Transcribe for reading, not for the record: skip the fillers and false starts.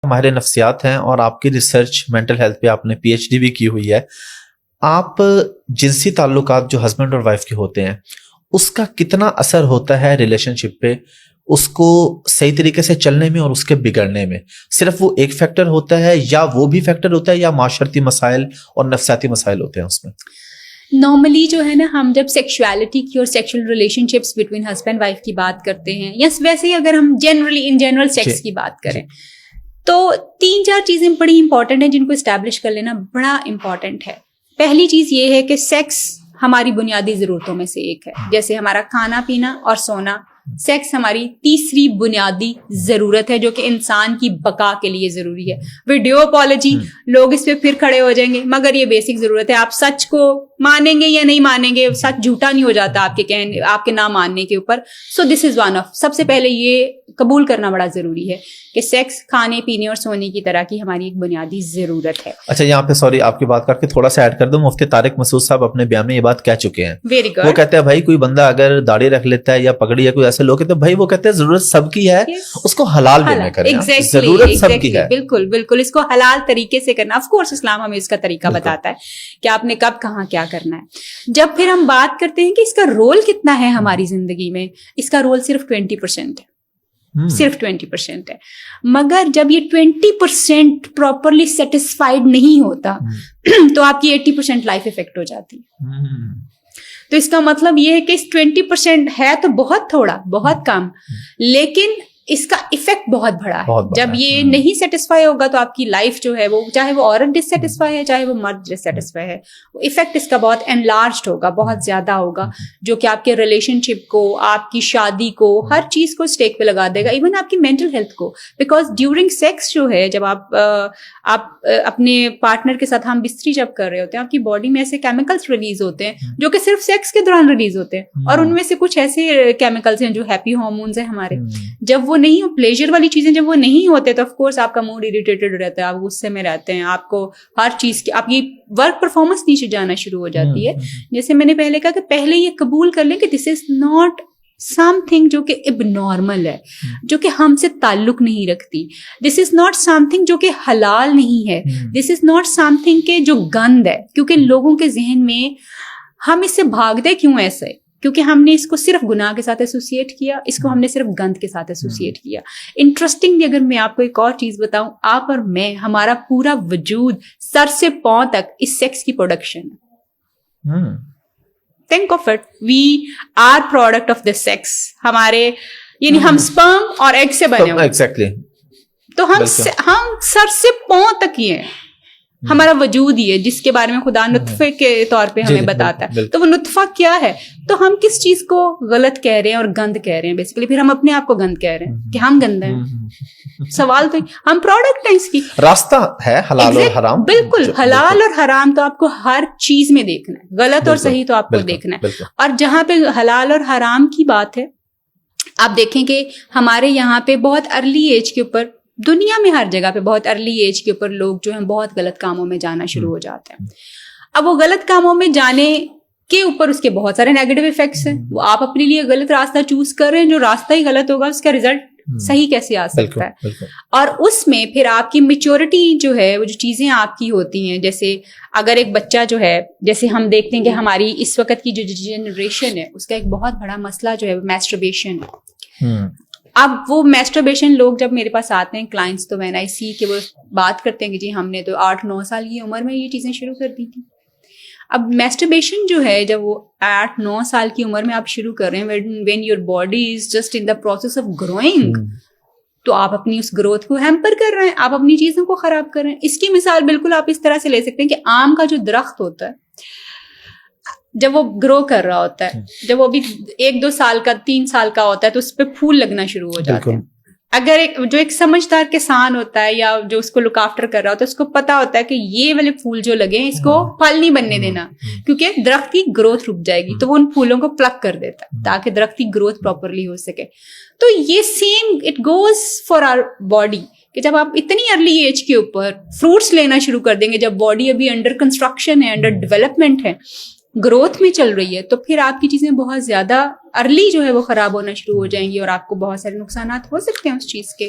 ماہر نفسیات ہیں اور آپ کی ریسرچ مینٹل ہیلتھ پہ آپ نے پی ایچ ڈی بھی کی ہوئی ہے. آپ جنسی تعلقات جو ہسبینڈ اور وائف کے ہوتے ہیں اس کا کتنا اثر ہوتا ہے ریلیشن شپ پہ, اس کو صحیح طریقے سے چلنے میں اور اس کے بگڑنے میں؟ صرف وہ ایک فیکٹر ہوتا ہے یا وہ بھی فیکٹر ہوتا ہے یا معاشرتی مسائل اور نفسیاتی مسائل ہوتے ہیں اس میں؟ نارملی جو ہے نا, ہم جب سیکشولیٹی کی اور sexual relation ships between husband wife کی بات کرتے ہیں, یا ویسے ہی اگر ہم جنرل سیکس کی بات کریں, تو 3-4 چیزیں بڑی امپورٹنٹ ہیں جن کو اسٹیبلش کر لینا بڑا امپورٹنٹ ہے. پہلی چیز یہ ہے کہ سیکس ہماری بنیادی ضرورتوں میں سے ایک ہے. جیسے ہمارا کھانا پینا اور سونا, سیکس ہماری تیسری بنیادی ضرورت ہے جو کہ انسان کی بقا کے لیے ضروری ہے. ویڈیو اپالوجی, لوگ اس پہ پھر کھڑے ہو جائیں گے, مگر یہ بیسک ضرورت ہے. آپ سچ کو مانیں گے یا نہیں مانیں گے, سچ جھوٹا نہیں ہو جاتا آپ کے نہ ماننے کے اوپر. سو دس از ون آف, سب سے پہلے یہ قبول کرنا بڑا ضروری ہے کہ سیکس کھانے پینے اور سونے کی طرح کی ہماری ایک بنیادی ضرورت ہے. اچھا, یہاں پہ سوری آپ کی بات کر کے تھوڑا سا ایڈ کر دوں. مفتی طارق مسعود صاحب اپنے بیان میں یہ بات کہہ چکے ہیں. Very good. وہ کہتے ہیں بھائی کوئی بندہ اگر داڑھی رکھ لیتا ہے یا پگڑی یا کوئی ایسے لوگ کہتے ہیں بھائی وہ کہتے ہیں ضرورت سب کی ہے, اس کو حلال وے میں کریں. ضرورت سب کی ہے, بالکل بالکل, اس کو حلال طریقے سے کرنا. آف کورس اسلام ہمیں اس کا طریقہ بتاتا ہے کہ آپ نے کب کہاں کیا کرنا ہے. جب پھر ہم بات کرتے ہیں کہ اس کا رول کتنا ہے ہماری زندگی میں, اس کا رول صرف 20% ہے, صرف 20% ہے. مگر جب یہ 20% پراپرلی سیٹسفائڈ نہیں ہوتا تو آپ کی 80% لائف افیکٹ ہو جاتی ہے. تو اس کا مطلب یہ ہے کہ اس 20% ہے تو بہت تھوڑا, بہت کم, لیکن اس کا افیکٹ بہت بڑا ہے. جب یہ نہیں سیٹسفائی ہوگا تو آپ کی لائف جو ہے وہ, چاہے وہ عورت ڈسسیٹسفائی ہے چاہے وہ مرد ڈسسیٹسفائی ہے, افیکٹ اس کا بہت انلارجڈ ہوگا, بہت زیادہ ہوگا, جو کہ آپ کے ریلیشن شپ کو, آپ کی شادی کو, ہر چیز کو اسٹیک پہ لگا دے گا, ایون آپ کی مینٹل ہیلتھ کو. بیکاز ڈیورنگ سیکس جو ہے, جب آپ اپنے پارٹنر کے ساتھ ہم بستری جب کر رہے ہوتے ہیں, آپ کی باڈی میں ایسے کیمیکلس ریلیز ہوتے ہیں جو کہ صرف سیکس کے دوران ریلیز ہوتے ہیں, اور ان میں سے کچھ ایسے کیمیکلس ہیں جو ہیپی ہارمونز ہیں ہمارے. جب وہ نہیں ہو, پلیجر والی چیزیں جب وہ نہیں ہوتے تو آف کورس آپ کا موڈ اریٹیٹڈ رہتا ہے, آپ غصے میں رہتے ہیں, آپ کو ہر چیز کی آپ کی ورک پرفارمنس نیچے جانا شروع ہو جاتی ہے. جیسے میں نے پہلے کہا کہ پہلے یہ قبول کر لیں کہ دس از ناٹ سم تھنگ جو کہ اب نارمل ہے, جو کہ ہم سے تعلق نہیں رکھتی. دس از ناٹ سم تھنگ جو کہ حلال نہیں ہے. دس از ناٹ سم تھنگ کے جو گند ہے, کیونکہ لوگوں کے ذہن میں ہم اس سے بھاگتے کیوں ایسے, کیونکہ ہم نے اس کو صرف گناہ کے ساتھ ایسوسیٹ کیا, اس کو ہم نے صرف گند کے ساتھ ایسوسیٹ کیا. انٹرسٹنگلی اگر میں آپ کو ایک اور چیز بتاؤں, آپ اور میں, ہمارا پورا وجود سر سے پاؤں تک اس سیکس کی پروڈکشن ہے. Think of it, we are product of the sex. ہمارے یعنی ہم سپرم اور ایگ سے بنے ہوئے. Exactly. تو ہم سر سے پاؤں تک ہی ہیں, ہمارا وجود ہی ہے جس کے بارے میں خدا نطفے کے طور پہ ہمیں بتاتا ہے. تو وہ نطفہ کیا ہے, تو ہم کس چیز کو غلط کہہ رہے ہیں اور گند کہہ رہے ہیں بیسیکلی. پھر ہم اپنے آپ کو گند کہہ رہے ہیں کہ ہم گندے ہیں. سوال تو ہم پروڈکٹ ہیں اس کی. راستہ ہے حلال اور حرام. بالکل, حلال اور حرام تو آپ کو ہر چیز میں دیکھنا ہے, غلط اور صحیح تو آپ کو دیکھنا ہے. اور جہاں پہ حلال اور حرام کی بات ہے, آپ دیکھیں کہ ہمارے یہاں پہ بہت ارلی ایج کے اوپر, دنیا میں ہر جگہ پہ بہت ارلی ایج کے اوپر لوگ جو ہیں بہت غلط کاموں میں جانا شروع ہو جاتے ہیں. اب وہ غلط کاموں میں جانے کے اوپر اس کے بہت سارے نیگیٹو ایفیکٹس ہیں. وہ آپ اپنے لیے غلط راستہ چوز کر رہے ہیں, جو راستہ ہی غلط ہوگا اس کا ریزلٹ صحیح کیسے آ سکتا ہے. اور اس میں پھر آپ کی میچورٹی جو ہے, وہ جو چیزیں آپ کی ہوتی ہیں, جیسے اگر ایک بچہ جو ہے, جیسے ہم دیکھتے ہیں کہ ہماری اس وقت کی جو جنریشن ہے اس کا ایک بہت بڑا مسئلہ جو ہے میسٹربیشن ہے. اب وہ میسٹربیشن لوگ جب میرے پاس آتے ہیں کلائنٹس, تو وین آئی سی کہ وہ بات کرتے ہیں کہ جی ہم نے تو 8-9 سال کی عمر میں یہ چیزیں شروع کر دی تھی. اب میسٹربیشن جو ہے, جب وہ 8-9 سال کی عمر میں آپ شروع کر رہے ہیں, when your body is just in the process of growing, تو آپ اپنی اس گروتھ کو ہیمپر کر رہے ہیں, آپ اپنی چیزوں کو خراب کر رہے ہیں. اس کی مثال بالکل آپ اس طرح سے لے سکتے ہیں کہ آم کا جو درخت ہوتا ہے, جب وہ گرو کر رہا ہوتا ہے, جب وہ ابھی 1-2 سال کا 3 سال کا ہوتا ہے, تو اس پہ پھول لگنا شروع ہو جاتے ہیں. اگر ایک سمجھدار کسان ہوتا ہے یا جو اس کو لک آفٹر کر رہا ہوتا ہے, اس کو پتا ہوتا ہے کہ یہ والے پھول جو لگے ہیں اس کو پھل نہیں بننے دینا, کیونکہ درخت کی گروتھ رک جائے گی. تو وہ ان پھولوں کو پلک کر دیتا ہے تاکہ درخت کی گروتھ پراپرلی ہو سکے. تو یہ same it goes for our body, کہ جب آپ اتنی ارلی ایج کے اوپر فروٹس لینا شروع کر دیں گے, جب باڈی ابھی انڈر کنسٹرکشن ہے, انڈر ڈیولپمنٹ ہے, گروتھ میں چل رہی ہے, تو پھر آپ کی چیزیں بہت زیادہ ارلی جو ہے وہ خراب ہونا شروع ہو جائیں گی, اور آپ کو بہت سارے نقصانات ہو سکتے ہیں اس چیز کے.